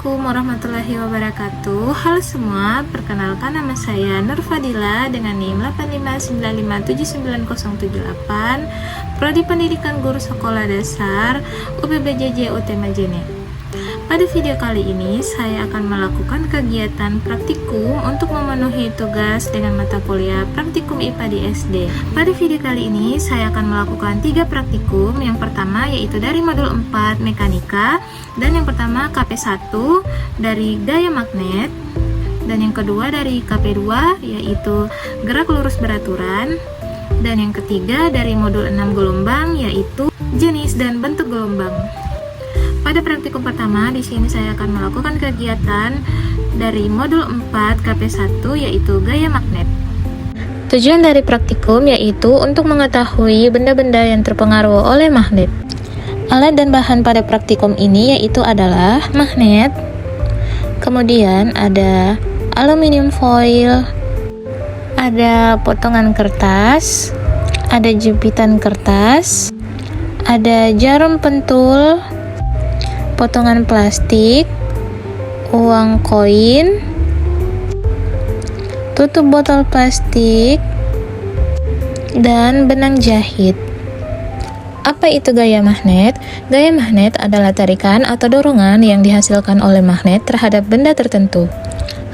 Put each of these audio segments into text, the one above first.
Assalamualaikum warahmatullahi wabarakatuh. Halo semua, perkenalkan nama saya Nur Fadila dengan NIM 859579078, Prodi Pendidikan Guru Sekolah Dasar UPBJJ UT Majene. Pada video kali ini saya akan melakukan kegiatan praktikum untuk memenuhi tugas dengan mata kuliah praktikum IPA di SD. Pada video kali ini saya akan melakukan 3 praktikum. Yang pertama yaitu dari modul 4 mekanika, dan yang pertama KP1 dari gaya magnet, dan yang kedua dari KP2 yaitu gerak lurus beraturan, dan yang ketiga dari modul 6 gelombang yaitu jenis dan bentuk gelombang. Pada praktikum pertama, di sini saya akan melakukan kegiatan dari modul 4 KP1 yaitu gaya magnet. Tujuan dari praktikum yaitu untuk mengetahui benda-benda yang terpengaruh oleh magnet. Alat dan bahan pada praktikum ini yaitu adalah magnet, kemudian ada aluminium foil, ada potongan kertas, ada jepitan kertas, ada jarum pentul, potongan plastik, uang koin, tutup botol plastik, dan benang jahit. Apa itu gaya magnet? Gaya magnet adalah tarikan atau dorongan yang dihasilkan oleh magnet terhadap benda tertentu.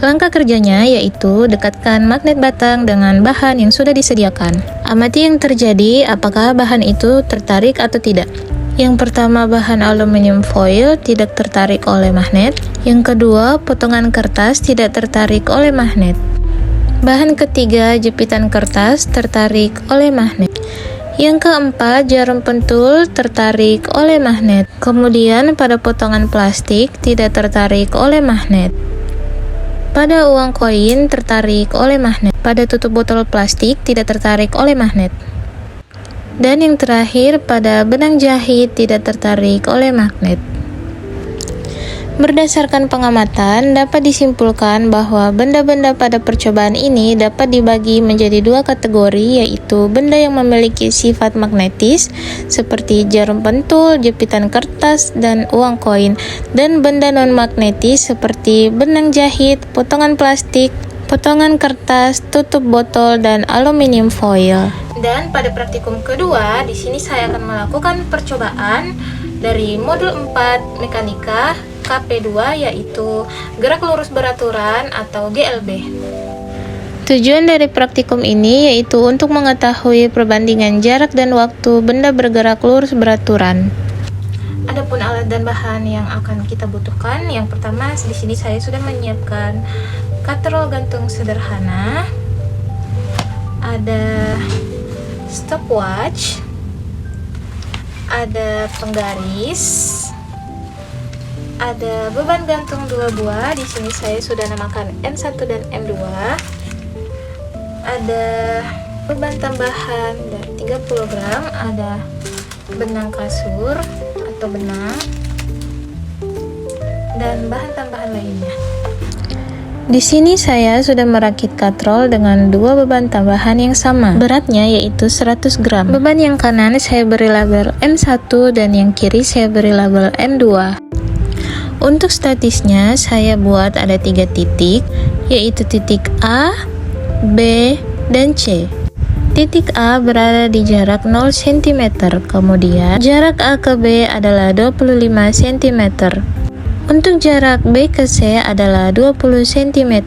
Langkah kerjanya yaitu dekatkan magnet batang dengan bahan yang sudah disediakan. Amati yang terjadi, apakah bahan itu tertarik atau tidak. Yang pertama, bahan aluminium foil tidak tertarik oleh magnet. Yang kedua, potongan kertas tidak tertarik oleh magnet. Bahan ketiga, jepitan kertas tertarik oleh magnet. Yang keempat, jarum pentul tertarik oleh magnet. Kemudian pada potongan plastik tidak tertarik oleh magnet. Pada uang koin tertarik oleh magnet. Pada tutup botol plastik tidak tertarik oleh magnet. Dan yang terakhir, pada benang jahit tidak tertarik oleh magnet. Berdasarkan pengamatan, dapat disimpulkan bahwa benda-benda pada percobaan ini dapat dibagi menjadi 2 kategori, yaitu benda yang memiliki sifat magnetis seperti jarum pentul, jepitan kertas, dan uang koin, dan benda non-magnetis seperti benang jahit, potongan plastik, potongan kertas, tutup botol, dan aluminium foil. Dan pada praktikum kedua, di sini saya akan melakukan percobaan dari modul 4 mekanika KP2 yaitu gerak lurus beraturan atau GLB. Tujuan dari praktikum ini yaitu untuk mengetahui perbandingan jarak dan waktu benda bergerak lurus beraturan. Adapun alat dan bahan yang akan kita butuhkan, yang pertama di sini saya sudah menyiapkan katrol gantung sederhana, ada stopwatch, ada penggaris, ada beban gantung 2 buah. Di sini saya sudah namakan M1 dan M2. Ada beban tambahan dari 30 gram, ada benang kasur atau benang, dan bahan tambahan lainnya. Di sini saya sudah merakit katrol dengan 2 beban tambahan yang sama. Beratnya yaitu 100 gram. Beban yang kanan saya beri label M1 dan yang kiri saya beri label M2. Untuk statisnya saya buat ada 3 titik, yaitu titik A, B, dan C. Titik A berada di jarak 0 cm, kemudian jarak A ke B adalah 25 cm. Untuk jarak B ke C adalah 20 cm.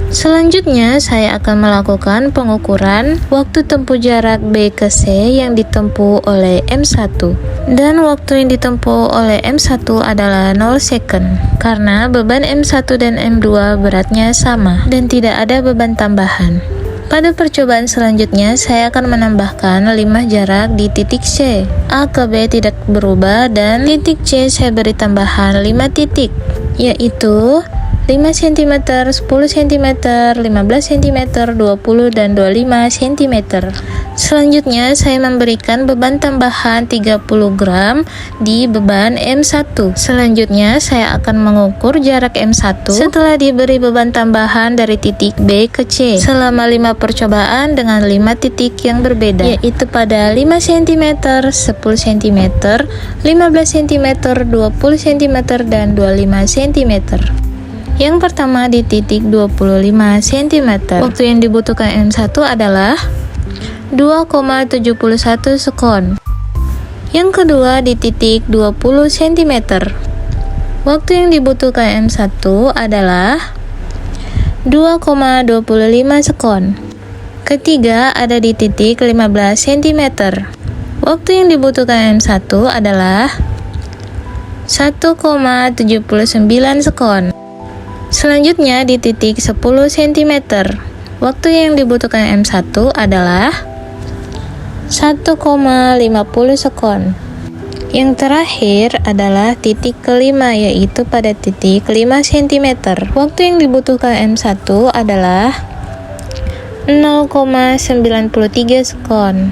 Selanjutnya saya akan melakukan pengukuran waktu tempuh jarak B ke C yang ditempuh oleh M1. Dan waktu yang ditempuh oleh M1 adalah 0 second. Karena beban M1 dan M2 beratnya sama dan tidak ada beban tambahan. Pada percobaan selanjutnya, saya akan menambahkan 5 jarak di titik C. A ke B tidak berubah dan titik C saya beri tambahan 5 titik, yaitu cm, 10 cm, 15 cm, 20 dan 25 cm. Selanjutnya saya memberikan beban tambahan 30 gram di beban M1. Selanjutnya saya akan mengukur jarak M1 setelah diberi beban tambahan dari titik B ke C selama 5 percobaan dengan 5 titik yang berbeda, yaitu pada 5 cm, 10 cm, 15 cm, 20 cm, dan 25 cm. Yang pertama di titik 25 cm. Waktu yang dibutuhkan M1 adalah 2,71 sekon. Yang kedua di titik 20 cm. Waktu yang dibutuhkan M1 adalah 2,25 sekon. Ketiga ada di titik 15 cm. Waktu yang dibutuhkan M1 adalah 1,79 sekon. Selanjutnya di titik 10 cm. Waktu yang dibutuhkan M1 adalah 1,50 sekon. Yang terakhir adalah titik kelima, yaitu pada titik 5 cm. Waktu yang dibutuhkan M1 adalah 0,93 sekon.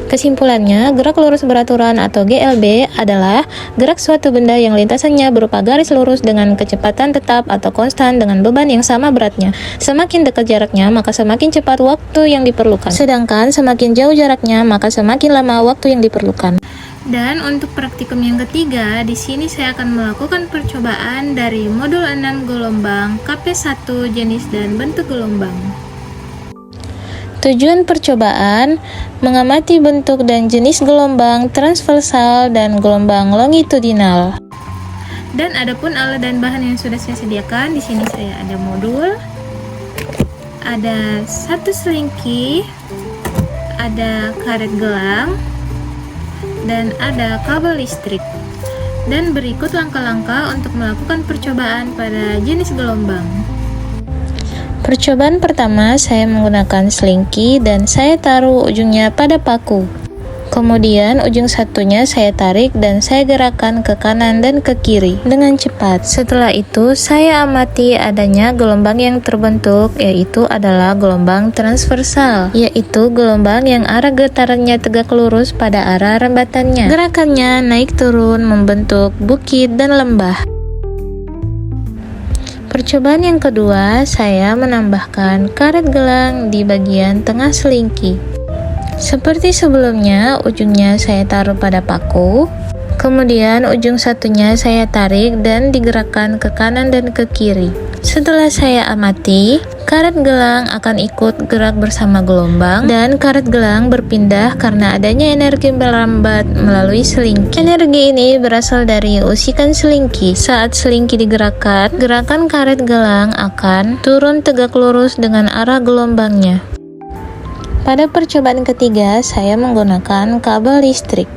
Kesimpulannya, gerak lurus beraturan atau GLB adalah gerak suatu benda yang lintasannya berupa garis lurus dengan kecepatan tetap atau konstan dengan beban yang sama beratnya. Semakin dekat jaraknya, maka semakin cepat waktu yang diperlukan. Sedangkan semakin jauh jaraknya, maka semakin lama waktu yang diperlukan. Dan untuk praktikum yang ketiga, di sini saya akan melakukan percobaan dari modul 6 gelombang KP1 jenis dan bentuk gelombang. Tujuan percobaan mengamati bentuk dan jenis gelombang transversal dan gelombang longitudinal. Dan adapun alat dan bahan yang sudah saya sediakan, di sini saya ada modul, ada satu selingki, ada karet gelang, dan ada kabel listrik. Dan berikut langkah-langkah untuk melakukan percobaan pada jenis gelombang. Percobaan pertama, saya menggunakan selingki dan saya taruh ujungnya pada paku. Kemudian ujung satunya saya tarik dan saya gerakkan ke kanan dan ke kiri dengan cepat. Setelah itu saya amati adanya gelombang yang terbentuk, yaitu adalah gelombang transversal, yaitu gelombang yang arah getarannya tegak lurus pada arah rembatannya. Gerakannya naik turun membentuk bukit dan lembah. Percobaan yang kedua, saya menambahkan karet gelang di bagian tengah selingki. Seperti sebelumnya, ujungnya saya taruh pada paku, kemudian ujung satunya saya tarik dan digerakkan ke kanan dan ke kiri. Setelah saya amati, karet gelang akan ikut gerak bersama gelombang dan karet gelang berpindah karena adanya energi merambat melalui selingki. Energi ini berasal dari usikan selingki. Saat selingki digerakkan, gerakan karet gelang akan turun tegak lurus dengan arah gelombangnya. Pada percobaan ketiga, saya menggunakan kabel listrik.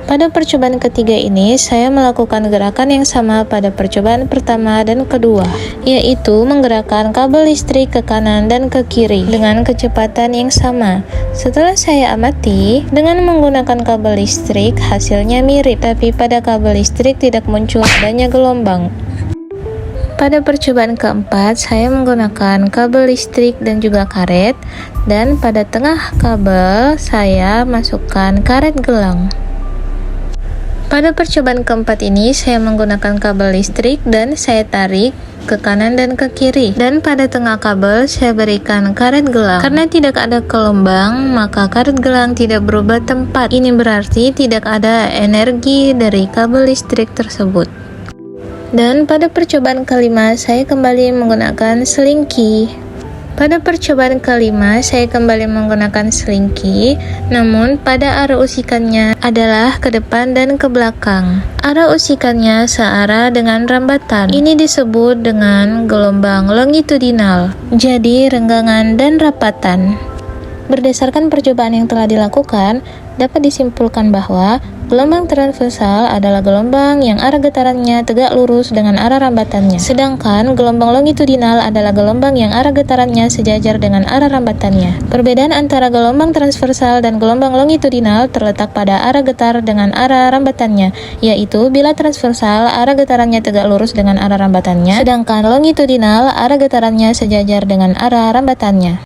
Pada percobaan ketiga ini, saya melakukan gerakan yang sama pada percobaan pertama dan kedua, yaitu menggerakkan kabel listrik ke kanan dan ke kiri dengan kecepatan yang sama. Setelah saya amati, dengan menggunakan kabel listrik hasilnya mirip, tapi pada kabel listrik tidak muncul adanya gelombang. Pada percobaan keempat, saya menggunakan kabel listrik dan juga karet, dan pada tengah kabel saya masukkan karet gelang. Pada percobaan keempat ini, saya menggunakan kabel listrik dan saya tarik ke kanan dan ke kiri. Dan pada tengah kabel, saya berikan karet gelang. Karena tidak ada gelombang, maka karet gelang tidak berubah tempat. Ini berarti tidak ada energi dari kabel listrik tersebut. Dan pada percobaan kelima, saya kembali menggunakan selingki. Pada percobaan kelima, saya kembali menggunakan selingki, namun pada arah usikannya adalah ke depan dan ke belakang. Arah usikannya searah dengan rambatan. Ini disebut dengan gelombang longitudinal, jadi renggangan dan rapatan. Berdasarkan percobaan yang telah dilakukan, dapat disimpulkan bahwa gelombang transversal adalah gelombang yang arah getarannya tegak lurus dengan arah rambatannya. Sedangkan gelombang longitudinal adalah gelombang yang arah getarannya sejajar dengan arah rambatannya. Perbedaan antara gelombang transversal dan gelombang longitudinal terletak pada arah getar dengan arah rambatannya, yaitu bila transversal arah getarannya tegak lurus dengan arah rambatannya, sedangkan longitudinal arah getarannya sejajar dengan arah rambatannya.